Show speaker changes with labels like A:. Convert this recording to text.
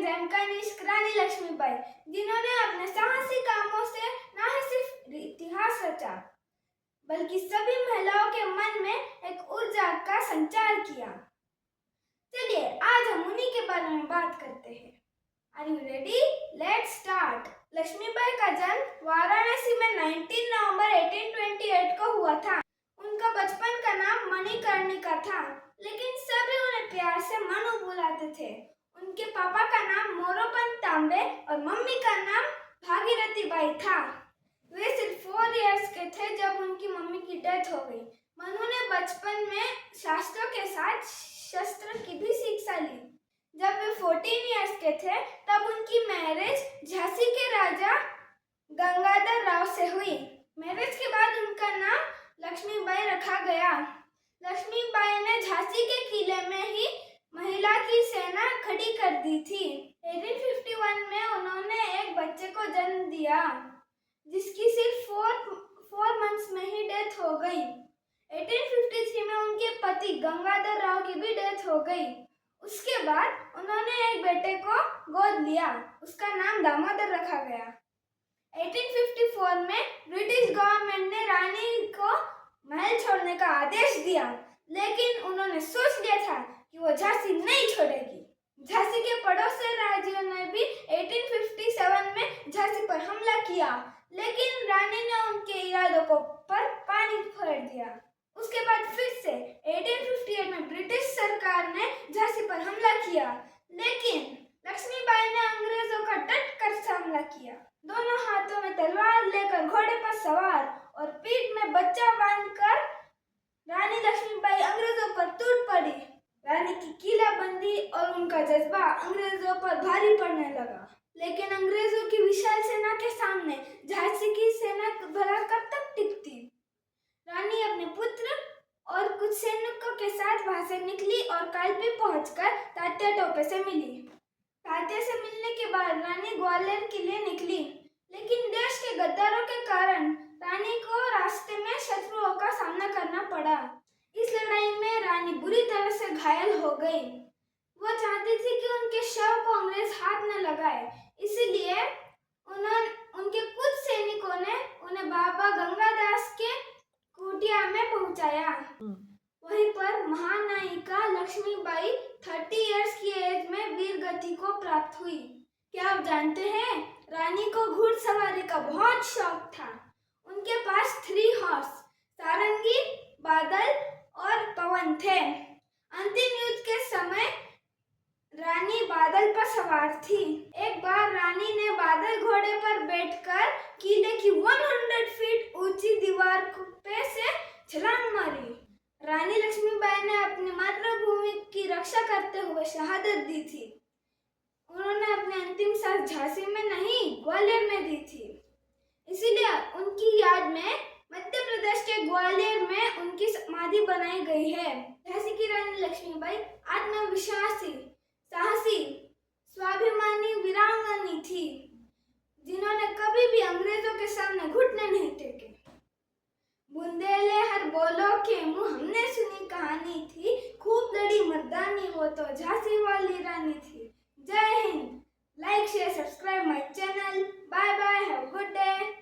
A: जन्म का निष्क रानी लक्ष्मीबाई, जिन्होंने अपने साहसी कामों से न ही सिर्फ इतिहास रचा बल्कि सभी महिलाओं के मन में एक ऊर्जा का संचार किया। चलिए आज हम उन्हीं के बारे में बात करते हैं। Are you ready? Let's start. Lakshmibai का जन्म वाराणसी में 19 नवंबर 1828 को हुआ था। उनका बचपन का नाम मणिकर्णिका था, लेकिन सभी उन्हें प्यार से मनु बुलाते थे। उनके पापा का नाम मोरोपंत तांबे और मम्मी का नाम भागीरथी बाई था। वे सिर्फ 4 इयर्स के थे जब उनकी मम्मी की डेथ हो गई। मनु ने बचपन में शास्त्रों के साथ शस्त्र की भी शिक्षा ली। जब वे 14 इयर्स के थे तब उनकी मैरिज झांसी के राजा गंगाधर राव से हुई। मैरिज के बाद उनका नाम लक्ष्मीबाई रखा गया। लक्ष्मीबाई ने झांसी के किले में ही महिला की सेना खड़ी कर दी थी। 1851 में उन्होंने एक बच्चे को जन्म दिया, जिसकी सिर्फ 4 मंथ्स में ही डेथ हो गई। 1853 में उनके पति गंगाधर राव की भी डेथ हो गई। उसके बाद उन्होंने एक बेटे को गोद लिया, उसका नाम दामोदर रखा गया। 1854 में ब्रिटिश गवर्नमेंट ने रानी को महल छोड़ने का आदेश दिया, लेकिन उन्होंने सोच लिया था कि वो झांसी नहीं छोड़ेगी। झांसी के पड़ोसी राज्यों ने भी 1857 में झांसी पर हमला किया, लेकिन रानी ने उनके इरादों पर पानी फेर दिया। उसके बाद फिर से 1858 में ब्रिटिश सरकार ने झांसी पर हमला किया, लेकिन लक्ष्मीबाई ने अंग्रेजों का डट कर सामना किया। दोनों हाथों में तलवार लेकर घोड़े पर सवार और पीठ में बच्चा बांधकर रानी लक्ष्मीबाई अंग्रेजों पर टूट पड़ी। रानी की किलाबंदी और उनका जज्बा अंग्रेजों पर भारी पड़ने लगा, लेकिन अंग्रेजों की विशाल सेना के सामने झांसी की सेना भला कब तक टिकती। रानी अपने पुत्र और कुछ सैनिकों के साथ वहां से निकली और कालपी पहुंचकर तात्या टोपे से मिली। तात्या से मिलने के बाद रानी ग्वालियर के लिए निकली, लेकिन देश के गद्दारों के कारण रानी को रास्ते में शत्रुओं का सामना करना पड़ा। इस लड़ाई में रानी बुरी तरह से घायल हो गई। वो चाहती थी कि उनके शव को अंग्रेज हाथ न लगाए, इसलिए उनके कुछ सैनिकों ने उन्हें बाबा गंगादास के कुटिया में पहुंचाया। वहीं पर महानायिका लक्ष्मीबाई 30 इयर्स की एज में वीर गति को प्राप्त हुई। क्या आप जानते हैं, रानी को घुड़सवारी का बहुत शौक था। उनके पास 3 हॉर्स सारंगी, बादल और पवन थे। अंतिम युद्ध के समय रानी बादल पर सवार थी। एक बार रानी ने बादल घोड़े पर बैठकर किले की 100 फीट ऊंची दीवार पे से छलांग मारी। रानी लक्ष्मीबाई ने अपनी मातृभूमि की रक्षा करते हुए शहादत दी थी। उन्होंने अपनी अंतिम सांस झांसी में नहीं, ग्वालियर में दी थी। इसीलिए उनकी याद में मध्य प्रदेश के ग्वालियर में उनकी समाधि बनाई गई है। झांसी की रानी लक्ष्मीबाई आत्मविश्वासी, साहसी, स्वाभिमानी वीरांगनी थी, जिन्होंने कभी भी अंग्रेजों के सामने घुटने नहीं टेके। बुंदेले हर बोलो के मुंह हमने सुनी कहानी थी, खूब लड़ी मर्दानी वो तो झांसी वाली रानी थी। जय हिंद। Like share subscribe my channel. Bye bye, have a good day.